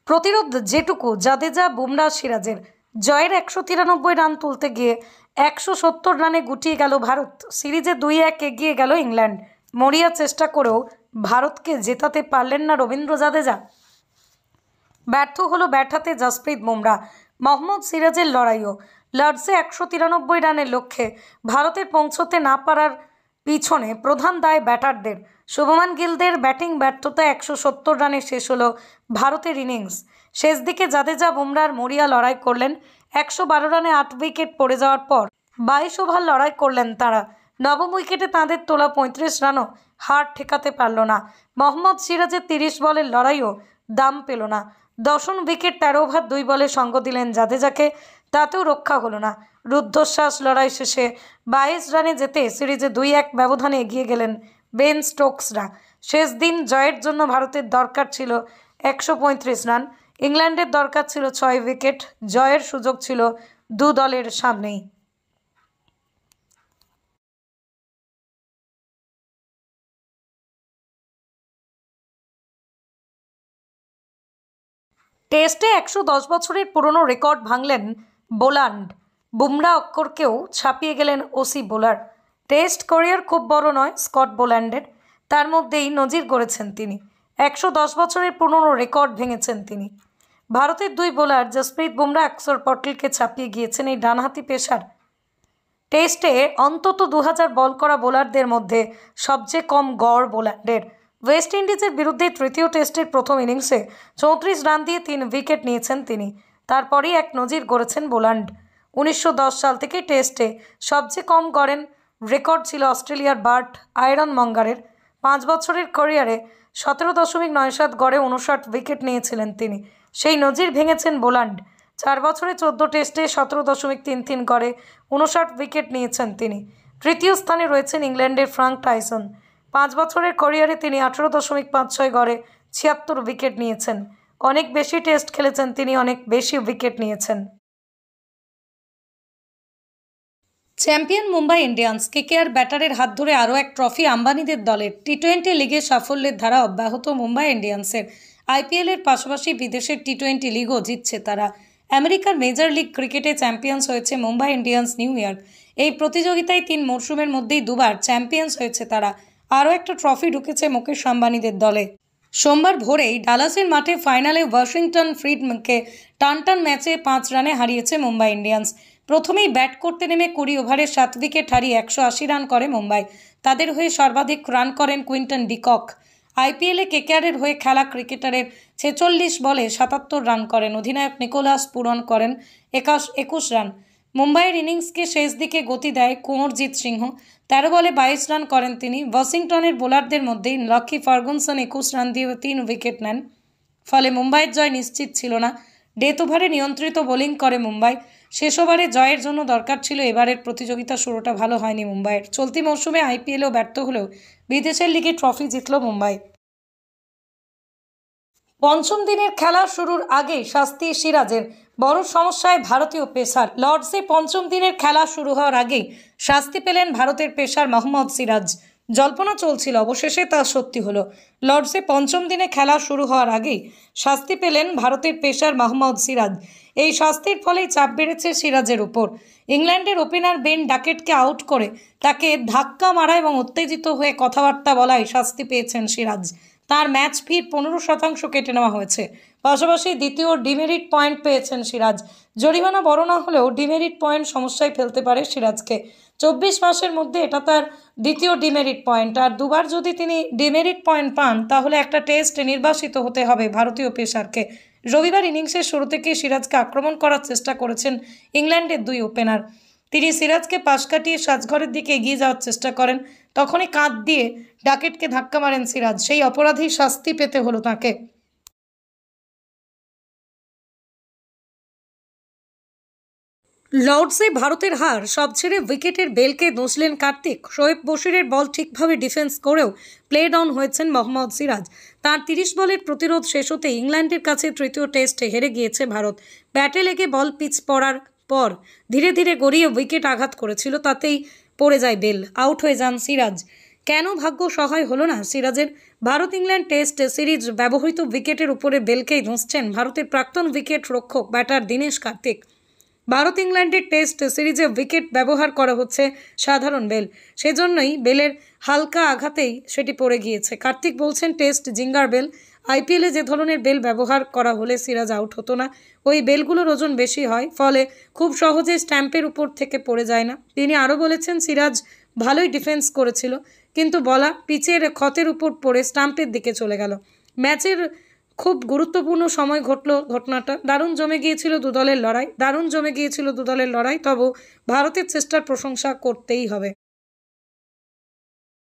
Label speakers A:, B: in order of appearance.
A: প্রতিরোধ যেটুকু জাদেজা বুমরা সিরাজের। জয়ের 193 রান তুলতে গিয়ে 170 রানে গুটিয়ে গেল ভারত। সিরিজে 2-1 এগিয়ে গেল ইংল্যান্ড। মরিয়া চেষ্টা করেও ভারতকে জেতাতে পারলেন না রবীন্দ্র জাদেজা। ব্যর্থ হলো ব্যাট হাতে জসপ্রীত বুমরা। মোহাম্মদ সিরাজের লড়াইও। লর্ডসে 193 রানের লক্ষ্যে ভারতের পৌঁছতে না পারার পিছনে প্রধান দায় ব্যাটারদের। শুভমান গিলদের ব্যাটিং ব্যর্থতায় 170 রানে শেষ হলো ভারতের ইনিংস। শেষ দিকে জাদেজা বুমরার মরিয়া লড়াই করলেন। 112 রানে 8 উইকেট পড়ে যাওয়ার পর 22 ওভার লড়াই করলেন তারা। নবম উইকেটে তাঁদের তোলা 35 রানও হার ঠেকাতে পারল না। মোহাম্মদ সিরাজের 30 বলের লড়াইও দাম পেল না। দশম উইকেট 13 ওভার 2 বলে সঙ্গ দিলেন জাদেজাকে, তাতেও রক্ষা হলো না। রুদ্ধশ্বাস লড়াই শেষে 22 রানে যেতে সিরিজে 2-1 ব্যবধানে এগিয়ে গেলেন বেন স্টোকসরা। শেষ দিন জয়ের জন্য ভারতের দরকার ছিল 135 রান, ইংল্যান্ডের দরকার ছিল 6 উইকেট। জয়ের সুযোগ ছিল দু দলের সামনেই। টেস্টে 110 বছরের পুরনো রেকর্ড ভাঙলেন বোলান্ড। বুমরা অক্ষরকেও ছাপিয়ে গেলেন ওসি বোলার। টেস্ট ক্যারিয়ার খুব বড় নয় স্কট বোল্যান্ডের, তার মধ্যেই নজির গড়েছেন তিনি। 110 বছরের পুরনো রেকর্ড ভেঙেছেন তিনি। ভারতের দুই বোলার জসপ্রীত বুমরা, অক্ষর পটেলকে ছাপিয়ে গিয়েছেন এই ডানহাতি পেসার। টেস্টে অন্তত 2000 বল করা বোলারদের মধ্যে সবচেয়ে কম গড় বোল্যান্ডের। ওয়েস্ট ইন্ডিজের বিরুদ্ধে তৃতীয় টেস্টের প্রথম ইনিংসে 34 রান দিয়ে 3 উইকেট নিয়েছেন তিনি। তারপরই এক নজির গড়েছেন বোল্যান্ড। 1910 সাল থেকে টেস্টে সবচেয়ে কম গড়েন রেকর্ড ছিল অস্ট্রেলিয়ার বার্ট আয়রন মঙ্গারের। 5 বছরের ক্যারিয়ারে 17.97 গড়ে 59 উইকেট নিয়েছিলেন তিনি। সেই নজির ভেঙেছেন বোল্যান্ড। 4 বছরে 14 টেস্টে 17.33 গড়ে 59 উইকেট নিয়েছেন তিনি। তৃতীয় স্থানে রয়েছেন ইংল্যান্ডের ফ্রাঙ্ক টাইসন। 5 বছরের ক্যারিয়ারে তিনি 18.56 গড়ে 76 উইকেট নিয়েছেন। অনেক বেশি টেস্ট খেলেছেন তিনি, অনেক বেশি উইকেট নিয়েছেন। Champion Mumbai Indians. কেকেআর ব্যাটারের হাত ধরে আরও এক ট্রফি আম্বানিদের দলের। টি-20 লিগে সাফল্যের ধারা অব্যাহত মুম্বাই ইন্ডিয়ান্সের। আইপিএলের পাশাপাশি বিদেশের টি-20 লিগও জিতছে তারা। আমেরিকার মেজর লিগ ক্রিকেটে চ্যাম্পিয়ন্স হয়েছে মুম্বাই ইন্ডিয়ান্স নিউ ইয়র্ক। এই প্রতিযোগিতায় 3 মরশুমের মধ্যেই 2 বার চ্যাম্পিয়ন্স হয়েছে তারা। আরও একটা ট্রফি ঢুকেছে মুকেশ আম্বানিদের দলে। সোমবার ভোরেই ডালাসের মাঠে ফাইনালে ওয়াশিংটন ফ্রিডম্যানকে টানটান ম্যাচে 5 রানে হারিয়েছে মুম্বাই ইন্ডিয়ান্স। প্রথমেই ব্যাট করতে নেমে 20 ওভারে 7 উইকেট হারিয়ে 180 রান করে মুম্বাই। তাদের হয়ে সর্বাধিক রান করেন কুইন্টন ডিকক। আইপিএলে কেকেআরের হয়ে খেলা ক্রিকেটারের 46 বলে 77 রান করেন। অধিনায়ক নিকোলাস পুরন করেন 21 রান। মুম্বাইয়ের ইনিংসকে শেষ দিকে গতি দেয় কুঁওরজিৎ সিংহ। 13 বলে 22 রান করেন তিনি। ওয়াশিংটনের বোলারদের মধ্যেই লকি ফার্গুসন 21 রান দিয়ে 3 উইকেট নেন। ফলে মুম্বাইয়ের জয় নিশ্চিত ছিল না। ডেথ ওভারে নিয়ন্ত্রিত বোলিং করে মুম্বাই। শেষ ওভারে জয়ের জন্য দরকার ছিল। এবারের প্রতিযোগিতা শুরুটা ভালো হয়নি মুম্বাইয়ের। চলতি মৌসুমে আইপিএলেও ব্যর্থ হলেও বিদেশের লিগে ট্রফি জিতল মুম্বাই। পঞ্চম দিনের খেলা শুরুর আগেই শাস্তি সিরাজের। বড় সমস্যায় ভারতীয় পেসার। লর্ডসে পঞ্চম দিনের খেলা শুরু হওয়ার আগেই শাস্তি পেলেন ভারতের পেসার মোহাম্মদ সিরাজ। জল্পনা চলছিল, অবশেষে তা সত্যি হলো। লর্ডসে পঞ্চম দিনে খেলা শুরু হওয়ার আগেই শাস্তি পেলেন ভারতের পেসার মোহাম্মদ সিরাজ। এই শাস্তির ফলেই চাপ বেড়েছে সিরাজের উপর। ইংল্যান্ডের ওপেনার বেন ডাকেটকে আউট করে তাকে ধাক্কা মারা এবং উত্তেজিত হয়ে কথাবার্তা বলায় শাস্তি পেয়েছেন সিরাজ। তার ম্যাচ ফির 15% কেটে নেওয়া হয়েছে। পাশাপাশি দ্বিতীয় ডিমেরিট পয়েন্ট পেয়েছেন সিরাজ। জরিমানা বড় না হলেও ডিমেরিট পয়েন্ট সমস্যায় ফেলতে পারে সিরাজকে। 24 মাসের মধ্যে এটা তার দ্বিতীয় ডিমেরিট পয়েন্ট। আর দুবার যদি তিনি ডিমেরিট পয়েন্ট পান তাহলে একটা টেস্টে নির্বাসিত হতে হবে ভারতীয় পেসারকে। রবিবার ইনিংসের শুরু থেকেই সিরাজকে আক্রমণ করার চেষ্টা করেছেন ইংল্যান্ডের দুই ওপেনার। তিনি সিরাজকে পাশ কাটিয়ে সাজঘরের দিকে এগিয়ে যাওয়ার চেষ্টা করেন। তখনই কাঁধ দিয়ে ডাকেটকে ধাক্কা মারেন সিরাজ। সেই অপরাধী শাস্তি পেতে হলো তাকে। লর্ডসে ভারতের হার সব ছেড়ে উইকেটের বেলকে দোষলেন কার্তিক। শোয়েব বশিরের বল ঠিকভাবে ডিফেন্স করেও প্লে ডাউন হয়েছেন মোহাম্মদ সিরাজ। তার 30 বলের প্রতিরোধ শেষ হতে ইংল্যান্ডের কাছে তৃতীয় টেস্টে হেরে গিয়েছে ভারত। ব্যাটে লেগে বল পিচ পড়ার পর ধীরে ধীরে গড়িয়ে উইকেট আঘাত করেছিল, তাতেই পড়ে যায় বেল। আউট হয়ে যান সিরাজ। কেন ভাগ্য সহায় হলো না সিরাজের? ভারত ইংল্যান্ড টেস্ট সিরিজ ব্যবহৃত উইকেটের উপরে বেলকেই ধুঁসছেন ভারতের প্রাক্তন উইকেট রক্ষক ব্যাটার দীনেশ কার্তিক। ভারত ইংল্যান্ডের টেস্ট সিরিজে উইকেট ব্যবহার করা হচ্ছে সাধারণ বেল, সেজন্যই বেলের হালকা আঘাতেই সেটি পড়ে গিয়েছে। কার্তিক বলছেন, টেস্ট জিঙ্গার বেল, আইপিএলে যে ধরনের বেল ব্যবহার করা হলে সিরাজ আউট হতো না, ওই বেলগুলোর ওজন বেশি হয়, ফলে খুব সহজে স্ট্যাম্পের উপর থেকে পড়ে যায় না। তিনি আরও বলেছেন, সিরাজ ভালোই ডিফেন্স করেছিল, কিন্তু বলা পিচের ক্ষতের উপর পড়ে স্টাম্পের দিকে চলে গেল। ম্যাচের খুব গুরুত্বপূর্ণ সময় ঘটল ঘটনাটা। দারুণ জমে গিয়েছিল দুদলের লড়াই, তবু ভারতের চেষ্টার প্রশংসা করতেই হবে।